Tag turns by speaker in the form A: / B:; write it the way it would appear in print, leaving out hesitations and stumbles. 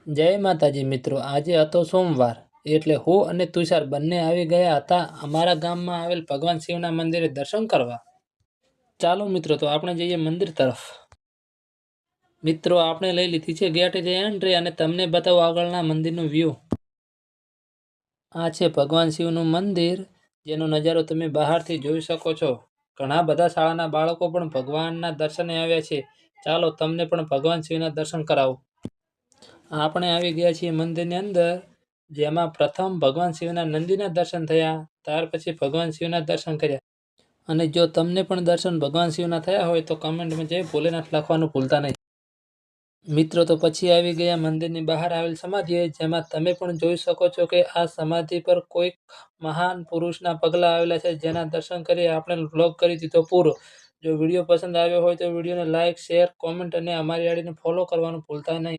A: જય માતાજી મિત્રો, આજે હતો સોમવાર એટલે હું અને તુષાર બંને આવી ગયા હતા અમારા ગામમાં આવેલ ભગવાન શિવના મંદિરે દર્શન કરવા. ચાલો મિત્રો, તો આપણે જઈએ મંદિર તરફ. મિત્રો, આપણે લઈ લીધી છે ગેટથી એન્ટ્રી અને તમને બતાવો આગળના મંદિરનું વ્યૂ. આ છે ભગવાન શિવનું મંદિર, જેનો નજારો તમે બહારથી જોઈ શકો છો. ઘણા બધા શાળાના બાળકો પણ ભગવાનના દર્શને આવ્યા છે. ચાલો તમને પણ ભગવાન શિવના દર્શન કરાવું. આપણે આવી ગયા છીએ મંદિરની અંદર, જેમાં પ્રથમ ભગવાન શિવના નંદીના દર્શન થયા, ત્યાર પછી ભગવાન શિવના દર્શન કર્યા. અને જો તમને પણ દર્શન ભગવાન શિવના થયા હોય તો કમેન્ટમાં જય ભોલેનાથ લખવાનું ભૂલતા નહીં. મિત્રો, તો પછી આવી ગયા મંદિરની બહાર આવેલ સમાધિએ, જેમાં તમે પણ જોઈ શકો છો કે આ સમાધિ પર કોઈક મહાન પુરુષના પગલા આવેલા છે, જેના દર્શન કરી આપણે વ્લોગ કરી દીધો પૂરો. જો વિડીયો પસંદ આવ્યો હોય તો વિડીયોને લાઇક, શેર, કોમેન્ટ અને અમારી આઈડીને ફોલો કરવાનું ભૂલતા નહીં.